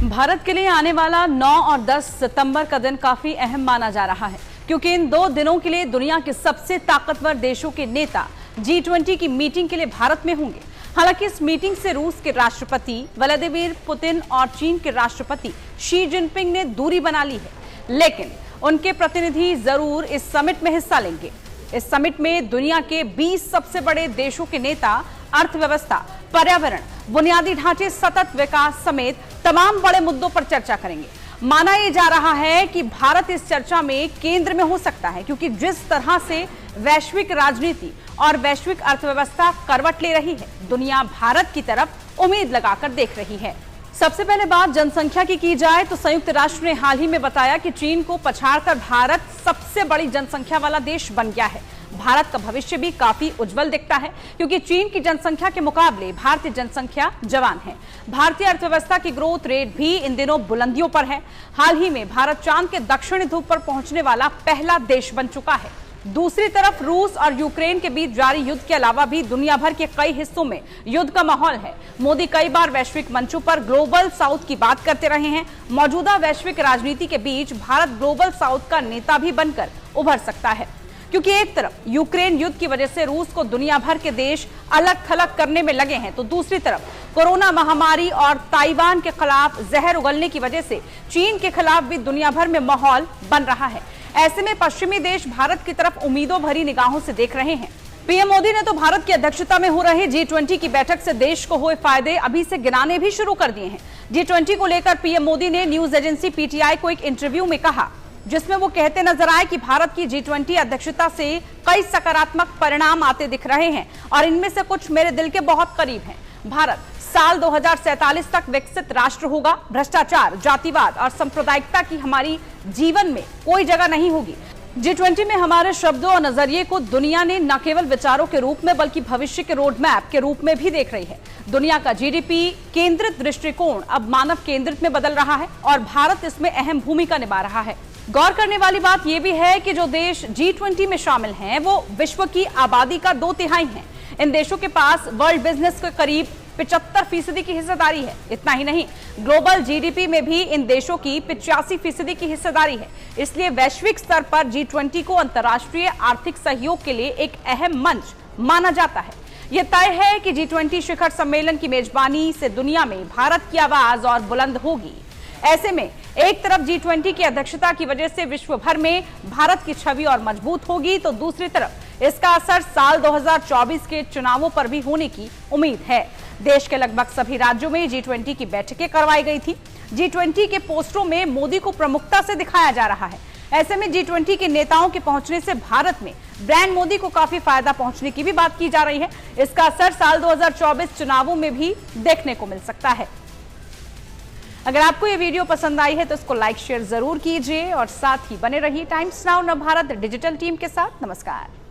भारत के लिए आने वाला 9 और 10 सितंबर का दिन काफी अहम माना जा रहा है, क्योंकि इन 2 दिनों के लिए दुनिया के सबसे ताकतवर देशों के नेता G20 की मीटिंग के लिए भारत में होंगे। हालांकि इस मीटिंग से रूस के राष्ट्रपति व्लादिमीर पुतिन और चीन के राष्ट्रपति शी जिनपिंग ने दूरी बना ली है, लेकिन उनके प्रतिनिधि जरूर इस समिट में हिस्सा लेंगे। इस समिट में दुनिया के 20 सबसे बड़े देशों के नेता अर्थव्यवस्था, पर्यावरण, बुनियादी ढांचे, सतत विकास समेत तमाम बड़े मुद्दों पर चर्चा करेंगे। माना यह जा रहा है कि भारत इस चर्चा में केंद्र में हो सकता है, क्योंकि जिस तरह से वैश्विक राजनीति और वैश्विक अर्थव्यवस्था करवट ले रही है, दुनिया भारत की तरफ उम्मीद लगाकर देख रही है। सबसे पहले बात जनसंख्या की जाए तो संयुक्त राष्ट्र ने हाल ही में बताया कि चीन को पछाड़कर भारत सबसे बड़ी जनसंख्या वाला देश बन गया है। भारत का भविष्य भी काफी उज्जवल दिखता है, क्योंकि चीन की जनसंख्या के मुकाबले भारतीय जनसंख्या जवान है। भारतीय अर्थव्यवस्था की ग्रोथ रेट भी इन दिनों बुलंदियों पर है। हाल ही में भारत चांद के दक्षिणी ध्रुव पर पहुंचने वाला पहला देश बन चुका है। दूसरी तरफ रूस और यूक्रेन के बीच जारी युद्ध के अलावा भी दुनिया भर के कई हिस्सों में युद्ध का माहौल है। मोदी कई बार वैश्विक मंचों पर ग्लोबल साउथ की बात करते रहे हैं। मौजूदा वैश्विक राजनीति के बीच भारत ग्लोबल साउथ का नेता भी बनकर उभर सकता है, क्योंकि एक तरफ यूक्रेन युद्ध की वजह से रूस को दुनिया भर के देश अलग थलग करने में लगे हैं, तो दूसरी तरफ कोरोना महामारी और ताइवान के खिलाफ जहर उगलने की वजह से चीन के खिलाफ भी दुनिया भर में माहौल बन रहा है। ऐसे में पश्चिमी देश भारत की तरफ उम्मीदों भरी निगाहों से देख रहे हैं। पीएम मोदी ने तो भारत की अध्यक्षता में हो रहे G20 की बैठक से देश को हुए फायदे अभी से गिनाने भी शुरू कर दिए हैं। G20 को लेकर पीएम मोदी ने न्यूज एजेंसी PTI को एक इंटरव्यू में कहा, जिसमें वो कहते नजर आए कि भारत की G20 अध्यक्षता से कई सकारात्मक परिणाम आते दिख रहे हैं और इनमें से कुछ मेरे दिल के बहुत करीब हैं। भारत साल 2047 तक विकसित राष्ट्र होगा। भ्रष्टाचार, जातिवाद और सांप्रदायिकता की हमारी जीवन में कोई जगह नहीं होगी। G20 में हमारे शब्दों और नजरिए को दुनिया ने न केवल विचारों के रूप में बल्कि भविष्य के रोड मैप के रूप में भी देख रही है। दुनिया का GDP केंद्रित दृष्टिकोण अब मानव केंद्रित में बदल रहा है और भारत इसमें अहम भूमिका निभा रहा है। गौर करने वाली बात यह भी है कि जो देश G20 में शामिल हैं, वो विश्व की आबादी का 2/3 हैं। इन देशों के पास वर्ल्ड बिजनेस के करीब 75% की हिस्सेदारी है। इतना ही नहीं, ग्लोबल GDP में भी इन देशों की 85% की हिस्सेदारी है। इसलिए वैश्विक स्तर पर G20 को अंतर्राष्ट्रीय आर्थिक सहयोग के लिए एक अहम मंच माना जाता है। यह तय है कि G20 शिखर सम्मेलन की मेजबानी से दुनिया में भारत की आवाज और बुलंद होगी। ऐसे में एक तरफ G20 की अध्यक्षता की वजह से विश्व भर में भारत की छवि और मजबूत होगी, तो दूसरी तरफ इसका असर साल 2024 के चुनावों पर भी होने की उम्मीद है। देश के लगभग सभी राज्यों में G20 की बैठकें करवाई गई थी। G20 के पोस्टरों में मोदी को प्रमुखता से दिखाया जा रहा है। ऐसे में G20 के नेताओं के पहुंचने से भारत में ब्रांड मोदी को काफी फायदा पहुंचने की भी बात की जा रही है। इसका असर साल 2024 चुनावों में भी देखने को मिल सकता है। अगर आपको ये वीडियो पसंद आई है तो इसको लाइक शेयर जरूर कीजिए और साथ ही बने रहिए times now Navbharat digital team के साथ। नमस्कार।